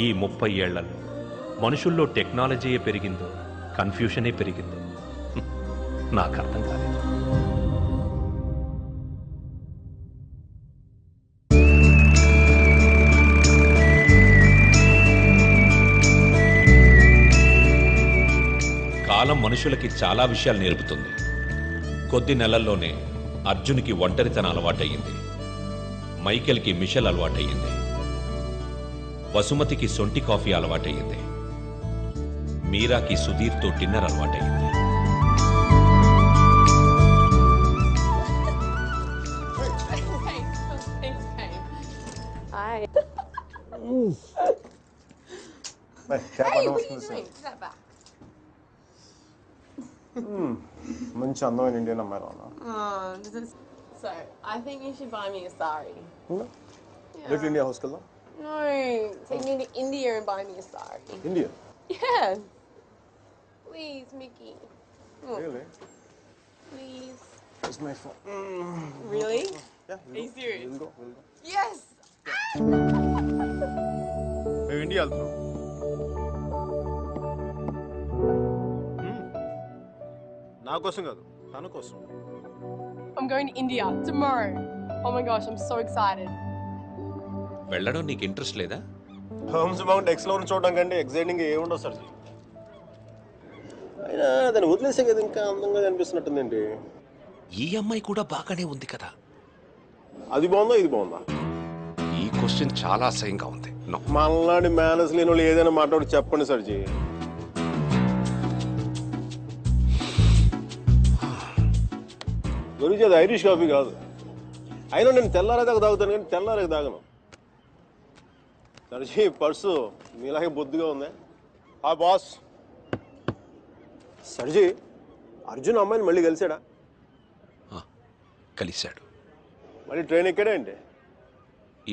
ఈ 30 ఏళ్లలో మనుషుల్లో టెక్నాలజీయే పెరిగిందో కన్ఫ్యూషనే పెరిగిందో నాకు అర్థం కాలేదు. కాలం మనుషులకి చాలా విషయాలు నేర్పుతుంది. కొద్ది నెలల్లోనే అర్జున్కి ఒంటరితనం అలవాటయ్యింది, మైకేల్కి మిషెల్ అలవాటయ్యింది, వసుమతికి సొంటి కాఫీ అలవాటయ్యింది, మీరాకి సుధీర్తో డిన్నర్ అలవాటయ్యింది. మంచి అందమైన ఇండియన్ అమ్మాయి రానా? So, I think you should buy me a sari. Little India హౌస్కి వెళ్దాం. No, take me to India and buy me a sari. India? Yeah. Please, Mickey. Really? Please. It's my phone. Really? Yeah. Are you serious? We'll go. Yes! మేము India వెళ్తున్నాం. నా కోసం కాదు, తన కోసం. I'm going to India tomorrow. Oh my gosh, I'm so excited. వెళ్ళడం నీకు interest లేదా? హోమ్స్ మౌంట్ ఎక్స్ప్లోర్ చూడడం కంటే ఎక్సైటింగ్ ఏముండవు సార్. అయినా దాన్ని వదిలేసే కదా ఇంకా అందంగా కనిపిస్తున్నట్టుందండి. ఈ అమ్మాయి కూడా బాగానే ఉంది కదా. అది బాగుందా ఇది బాగుందా? ఈ క్వశ్చన్ చాలా అసహ్యంగా ఉంది. మళ్ళాంటి మేనర్స్ లేని వాళ్ళు ఏదైనా మాట్లాడి చెప్పండి సర్జీ. గురించి అది ఐరిష్ కాఫీ కాదు. అయినా నేను తెల్లారేదాకా తాగుతాను కానీ తెల్లారేకి తాగను. సర్జీ పర్సు మీలాగే బొద్దుగా ఉంది. ఆ బాస్ సర్జీ, అర్జున్ అమ్మాయిని మళ్ళీ కలిసాడా? కలిశాడు. మళ్ళీ ట్రైన్ ఎక్కాడా ఏంటి?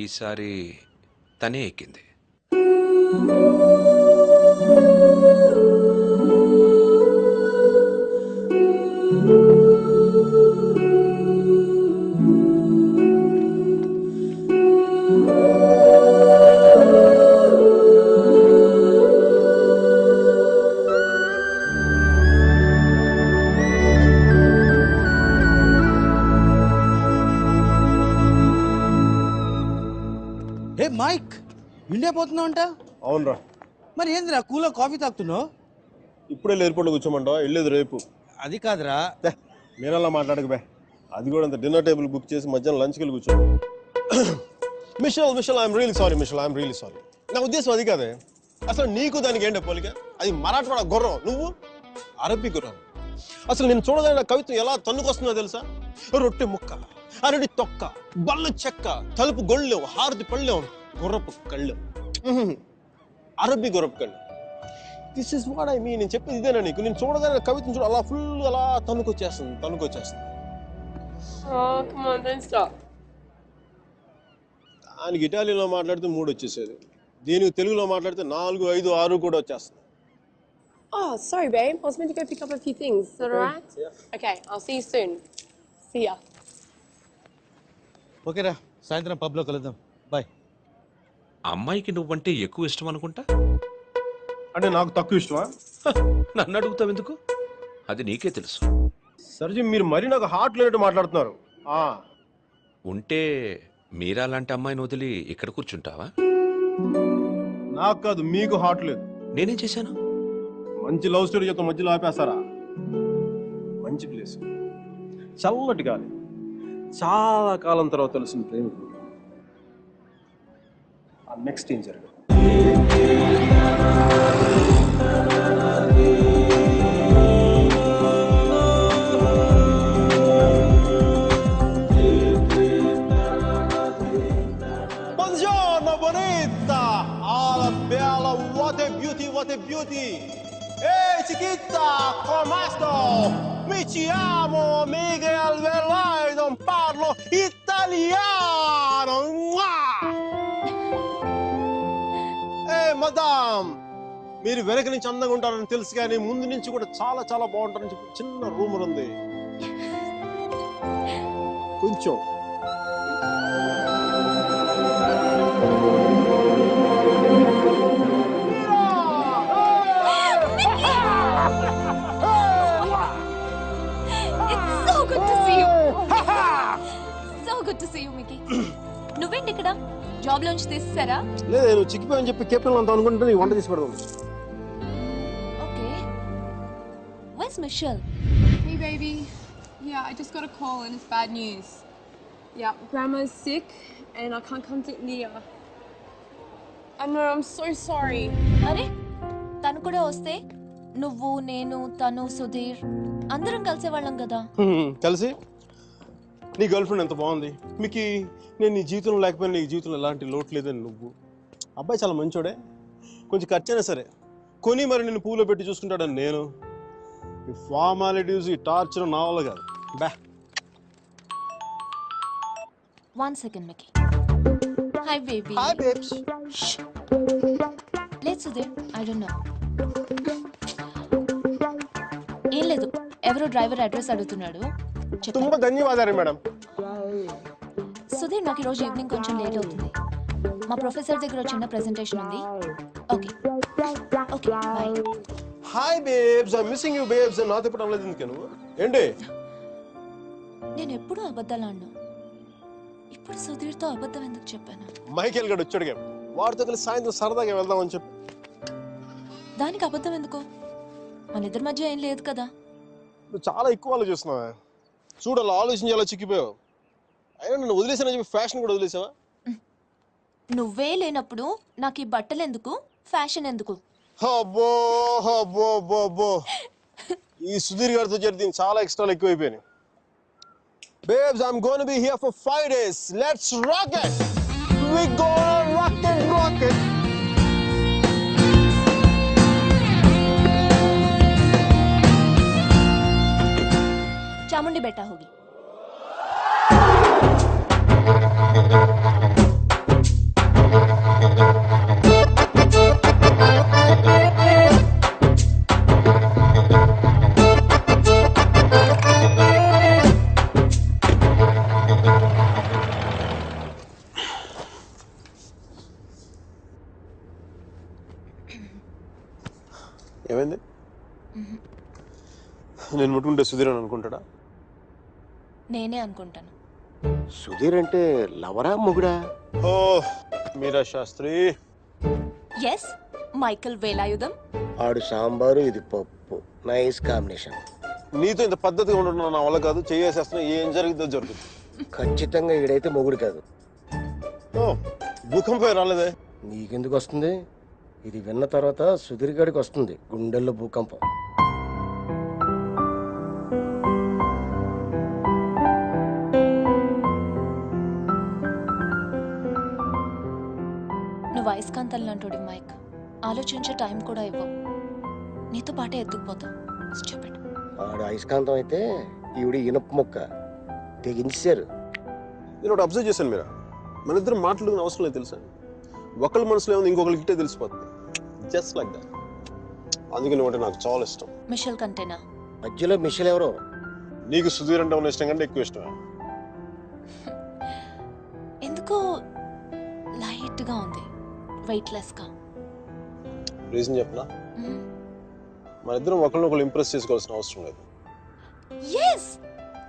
ఈసారి తనే ఎక్కింది. మైక్, ఇండియా పోతున్నావు అంట? అవునరా. మరి ఏందిరా కూలో కాఫీ తాగుతున్నావు? ఇప్పుడే ఎయిర్పోర్ట్లో కూర్చోమంటావా? వెళ్ళేది రేపు. అది కాదురా. మీరలా మాట్లాడక అది కూడా అంత డిన్నర్ టేబుల్ బుక్ చేసి మధ్యాహ్నం లంచ్కి వెళ్ళి కూర్చో. Mitchell I'm really sorry. Mitchell I'm really sorry. నా ఉద్దేశం అది కాదే. అసలు నీకు దానికి ఏంటో పోలిక? అది మరాఠవాడ గుర్రం, నువ్వు అరబ్బీ గుర్రం. అసలు నేను చూడగానే నా కవిత్వం ఎలా తన్నుకొస్తుందో తెలుసా? రొట్టె ముక్క, అరడి తొక్క, బల్ల చెక్క, తలుపు గొళ్ళెం, హారతి పళ్ళెం, గుర్రపు కళ్ళెం, అరబ్బీ గుర్రపు కళ్ళెం. This is what I mean. నేను చెప్పేది ఇదేనా నీకు? నేను చూడగానే కవిత్వం చూడ అలా ఫుల్ అలా తన్నుకొచ్చేస్తుంది. Oh, come on, don't stop. దానికి ఇటాలియన్లో మాట్లాడితే 3 వచ్చేసేది, దీనికి తెలుగులో మాట్లాడితే 4, 5, 6 కూడా వచ్చేస్తుంది. Oh, sorry, babe. I was meant to go pick up a few things. Is that alright? Yeah. Okay, I'll see you soon. See ya. ఓకేరా, సాయంత్రం పబ్లో కలుద్దాం. బాయ్. అమ్మాయికి నువ్వంటే ఎక్కువ ఇష్టం అనుకుంటా. అంటే నాకు తక్కువ ఇష్టమా? నన్ను అడుగుతావు ఎందుకు? అది నీకే తెలుసు. సర్జీ, మీరు మరీ నాకు హార్ట్ లేనట్టు మాట్లాడుతున్నారు. ఉంటే మీరా లాంటి అమ్మాయిని వదిలి ఇక్కడ కూర్చుంటావా? నాకు కాదు, మీకు హార్ట్ లేదు. నేనేం చేశాను? మంచి లవ్ స్టోరీ చెప్తా మధ్యలో ఆపేస్తారా? మంచి ప్లేస్, చల్లటి గాలి, చాలా కాలం తర్వాత తెలిసిన ప్రేమికుడు. నెక్స్ట్ ఏం జరగదు. What a beauty! Hey, chiquita, come sto? Mi chiamo Miguel Velardo, parlo italiano. Hey, madam, మీరు వెనక నుంచి అందంగా ఉంటారని తెలుసు కానీ ముందు నుంచి కూడా చాలా చాలా బాగుంటారని చెప్పి చిన్న రూమర్ ఉంది. కొంచెం చేశారా? లేదు నువ్వు చిక్కిపోయని చెప్పి కెప్టెన్ అంత అనుకుంటే నీకు వంట చేసి పెడదాం. Okay. Where's Michelle? Hey, baby. Yeah, I just got a call and it's bad news. Yeah, Grandma's sick and I can't come to India. I know, I'm so sorry. అరే తను కూడా వస్తే నువ్వు నేను తను సుధీర్ అందరం కలిసేవాళ్ళం కదా. కలిసి నీ గర్ల్ ఫ్రెండ్ ఎంత బాగుంది, మీకు నేను నీ జీవితంలో లేకపోయినా నీ జీవితంలో ఎలాంటి లోటు లేదని నువ్వు. అబ్బాయి చాలా మంచోడే, కొంచెం ఖర్చైనా సరే కొని మరి నేను పూలో పెట్టి చూసుకుంటాడని నేను. ఈ ఫార్మాలిటీస్ ఈ టార్చర్ నా వల్ల కాదు. బా 1 second, Mickey. Hi, baby. Hi babes. Shh. లేదు సుధీర్, I don't know. ఏం లేదు, ఎవరో డ్రైవర్ అడ్రస్ అడుగుతున్నాడు. చెప్పు. తుంబ ధన్యవాదాలు మేడం. సుధీర్, నాకు ఈరోజు ఈవినింగ్ కొంచెం లేట్ అవుతుంది. మా ప్రొఫెసర్ దగ్గర ఒక చిన్న ప్రెజెంటేషన్ ఉంది. Okay okay bye. Hi babes, I missing you babes. నాతో ఇప్పుడు అనలేదు ఎందుకు నువ్వు? ఏంటి నేను ఎప్పుడూ అబద్ధాలు ఆడను. ఇప్పుడు సుధీర్తో అబద్ధం ఎందుకు చెప్పాను? మైకేల్ గడు వచ్చాడుగా, వాడితో కలిసి సాయంత్రం సరదాగా వెళ్దామని చెప్పి. దానికి అబద్ధం ఎందుకు? మన ఇద్దరి మధ్య ఏం లేదు కదా. నువ్వు చాలా ఎక్కువ ఆలోచిస్తున్నావా? చూడు అలా ఆలోచించి అలా చిక్కిపోయావు. అయినా నన్ను వదిలేసానని చెప్పి ఫ్యాషన్ కూడా వదిలేసావా? నువ్వే లేనప్పుడు నాకు ఈ బట్టలు ఎందుకు, ఫ్యాషన్ ఎందుకు? అబ్బో అబ్బో అబ్బో అబ్బో, ఈ సుధీర్ గారితో జరిగింది చాలా ఎక్స్ట్రాలు ఎక్కువైపోయినాయి. Babes, I'm going to be here for 5 days. Let's rock it. We gonna rock it, rock it. Chamundi बेटा होगी. ఏమైంది? నేను ముట్టుకుంటే సుధీర్ అని అనుకుంటాడా? నేనే అనుకుంటాను. సుధీర్ అంటే లవరా మొగుడా? ఓ మీరా శాస్త్రి. Yes, Michael Velayudham. ఆడు సాంబారు, ఇది పప్పు. Nice combination. నీతో ఇంత పద్ధతిగా ఉండడం నా వల్ల కాదు. చేసేస్తున్నా, ఏం జరిగిద్దో జరుగుతుంది. ఖచ్చితంగా ఈడైతే మొగుడు కాదు. ఓ భూకంపం రాలేదే? నీకెందుకు వస్తుంది? ఇది విన్న తర్వాత సుధీర్ గాడికి వస్తుంది గుండెల్లో భూకంపం. నువ్వు అయస్కాంతం లాంటి మైక్, ఆలోచించే టైం కూడా ఇవ్వవు. నీతో పాటే ఎత్తుకుపోతా. స్టూపిడ్. ఆడు అయస్కాంతం అయితే ఈవిడ ఇనుప మొక్క. తెగించారు. నేను ఒకటి అబ్జర్వ్ చేశాను మీరా, మన ఇద్దరు మాట్లాడుకునే అవసరం లేదు తెలుసా. ఒకళ్ళ మనసులో ఏముంది ఇంకొకరికి ఇట్టే తెలిసిపోతుంది. Just like that. అందుకే నువ్వు అంటే నాకు చాలా ఇష్టం. మిషల్ కంటేనా? మధ్యలో మిషల్ ఎవరో? నీకు సుధీర్ అంటే ఉన్న ఇష్టం కంటే ఎక్కువ ఇష్టమే. ఎందుకో లైట్ గా ఉంది, వెయిట్లెస్ గా. రీజన్ చెప్పనా? మన ఇద్దరం ఒకళ్ళనొకళ్ళు ఇంప్రెస్ చేసుకోవాల్సిన అవసరం లేదు. ఎస్,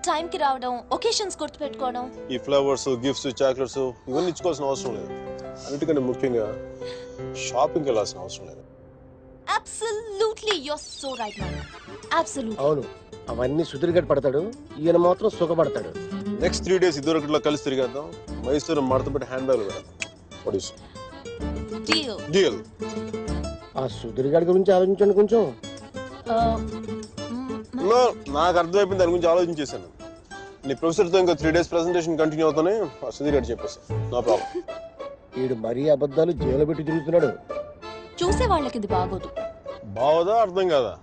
టైం కి రావడం, ఒకేషన్స్ గుర్తు పెట్టుకోవడం. ఈ ఫ్లవర్స్, గిఫ్ట్స్, చాక్లెట్స్ ఇవన్నీ ఇచ్చుకోవాల్సిన అవసరం లేదు. అన్నిటికంటే ముఖ్యంగా షాపింగ్కి వెళ్ళాల్సిన అవసరం లేదు. Absolutely, you are so right man. Absolutely. అవును, అవన్నీ సుధీర్ గారు పడతాడు, ఈయన మాత్రం సుఖపడతాడు. నెక్స్ట్ 3 days ఇద్దరు ఒకటిలో కలిసి తిరిగేద్దాం. మైసూరు మడత పెట్టి హ్యాండ్ బ్యాగ్ పెడదాం. డీల్. డీల్. ఆ సుధీర్ గారి గురించి ఆలోచించండి కొంచెం. నాకు అర్థమైపోయింది, దాని గురించి ఆలోచించేసాను. నీ ప్రొఫెసర్తో ఇంకా 3 days ప్రెజెంటేషన్ కంటిన్యూ అవుతానే సుధీర్ గారు చెప్పేస్తాను. No problem. వీడు మరీ అబద్ధాలు జైలు పెట్టి తిరుగుతున్నాడు. చూసే వాళ్ళకి ఇది బాగోదు. బావదా అర్థం కాదా?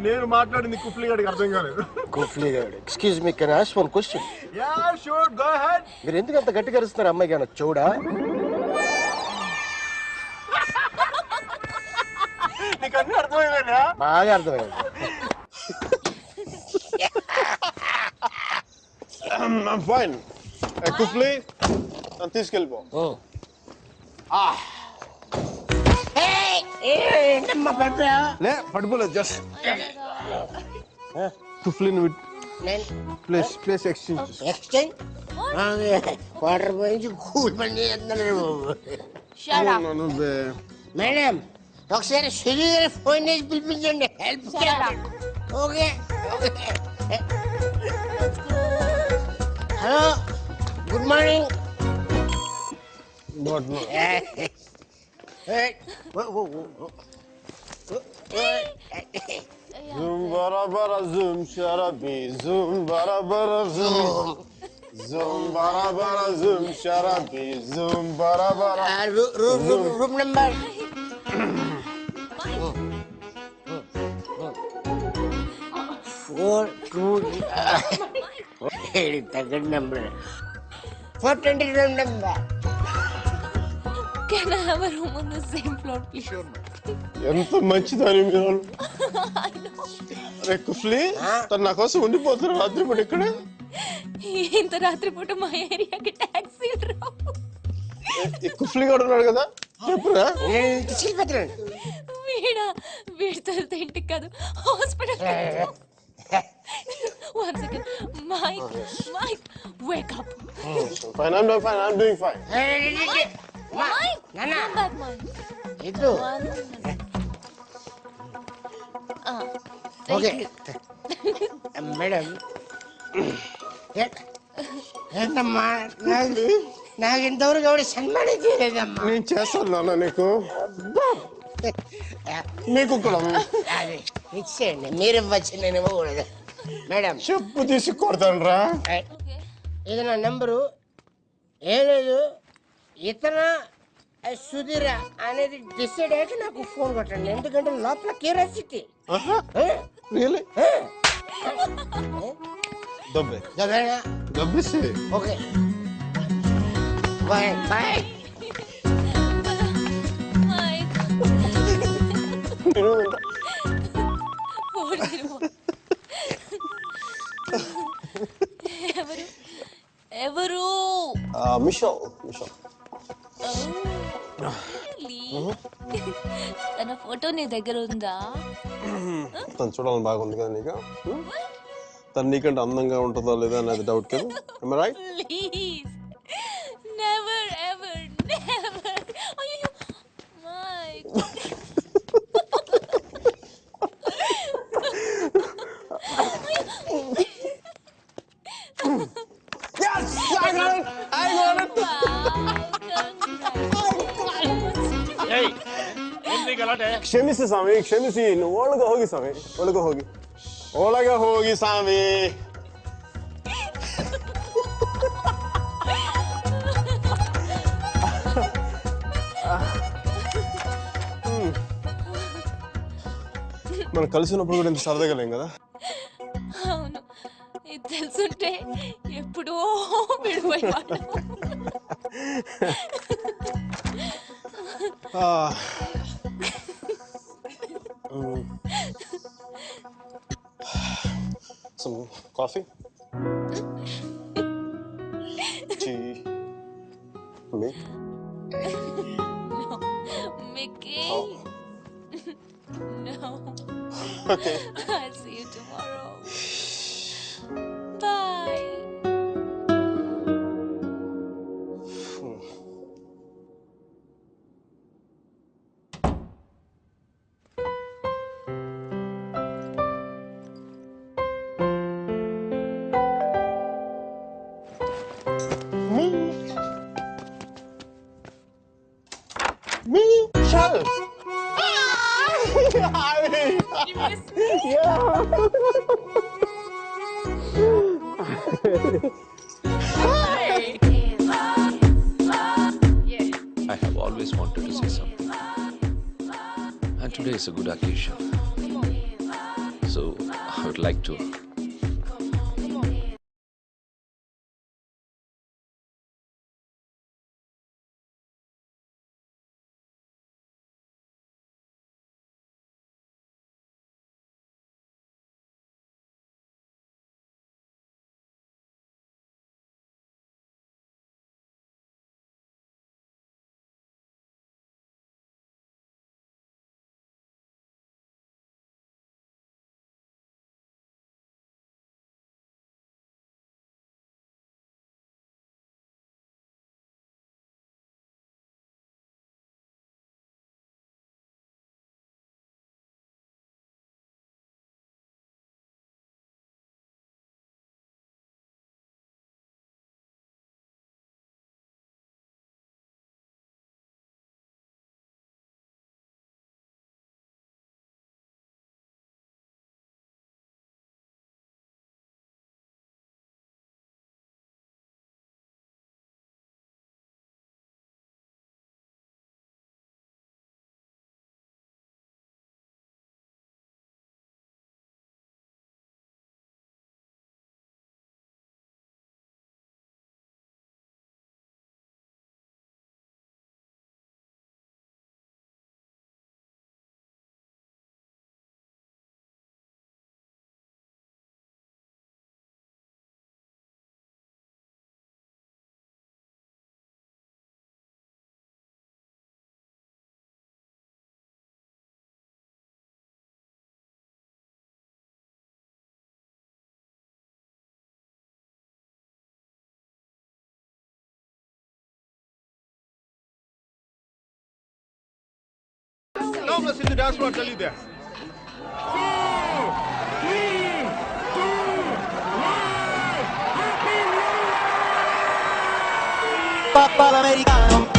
నేను మాట్లాడింది కుఫ్లీ గారికి అర్థం కాలేదు. కుఫ్లీ గారు, excuse me, can I ask one question? Yeah sure, go ahead. మీరు ఎందుకు అంత గట్టిగా అరుస్తున్నారు? అమ్మాయి గాన చూడా? నీకు అన్నీ అర్థమైపోయినా? బాగా అర్థమైంది. I'm fine. కుఫ్లీ నన్ను తీసుకెళ్ళిపో. Hey! ఏంటమ్మా పడిపోయా లే పడిపోలేదు జస్ట్ కుఫ్లీని ప్లేస్ ఎక్స్చేంజ్ ఎక్స్చేంజ్ వాటర్ పోయించి కూల్ పని చేస్తున్నాడు నువ్వే మేడం ఒకసారి సుధీ గారి ఫోన్ చేసి పిలిపించండి help okay hello good morning Zoom bara bara zoom sharabi zoom bara bara zoom zoom bara bara zoom sharabi zoom bara bara room number four two తగ్గ number 420 room number Can I have a room on the same floor, please? ఎంత మంచిదని మీరు అరే కుఫ్లీ తను నా కోసం ఉండిపోతున్నారు రాత్రి పూట ఇక్కడ ఇంత రాత్రిపూట మా ఏరియాకి టాక్సీ రావు. ఈ కుఫ్లీ కూడా ఉన్నాడు కదా చెప్పురా వీడితో వెళ్తే ఇంటికి కాదు hospital. One second. Mike, wake up. Fine, I'm doing fine. Mike, come back, Mike. ఇటు One minute. ఓకే మేడం ఏంటమ్మా నాకు ఇంతవరకు ఎవరు సన్మానం చేయలేదమ్మా నేను చేస్తాను నాన్న నీకు నీకు కూడా అది ఇచ్చేయండి మీరు ఇవ్వచ్చు నేను ఇవ్వకూడదు మేడం చెప్పు తీసి కొడతాను రా ఇది నా నెంబరు ఏం లేదు ఇతర సుధీర అనేది డిసైడ్ అయ్యాక నాకు ఫోన్ కొట్టండి ఎందుకంటే లోపల క్యూరియాసిటీ రియలీ దబ్బే దబ్బేసి ఓకే బాయ్ బాయ్ Mike. ఎవరు మిషో తన ఫోటో నీ దగ్గర ఉందా? తను చూడాలని బాగుంది కదా నీకు తను నీకంటే అందంగా ఉంటుందో లేదా అనేది డౌట్ కదా right please never ever never. అయ్యో mic. Yes, I got it. I got it. ಕ್ಷಮಿಸಿ ಸ್ವಾಮಿ ಕ್ಷಮಿಸಿ ಒಳಗೆ ಹೋಗಿ ಸ್ವಾಮಿ ಒಳಗೆ ಹೋಗಿ ಒಳಗೆ ಹೋಗಿ ಸ್ವಾಮಿ మనం కలిసి ఉన్నప్పుడు కూడా ఇంత సరదాగా లేం కదా అవును ఇది తెలుసుంటే ఎప్పుడో విడిపోయేవాళ్ళం. Some coffee? Tea? Milk? Mickey. Oh. No. Okay. I'll see you tomorrow. Bye. Me? Shell! You missed me. I have always wanted to say something. And today is a good occasion. So I would like to में Sindhu dance floor चली दे Papa l'americano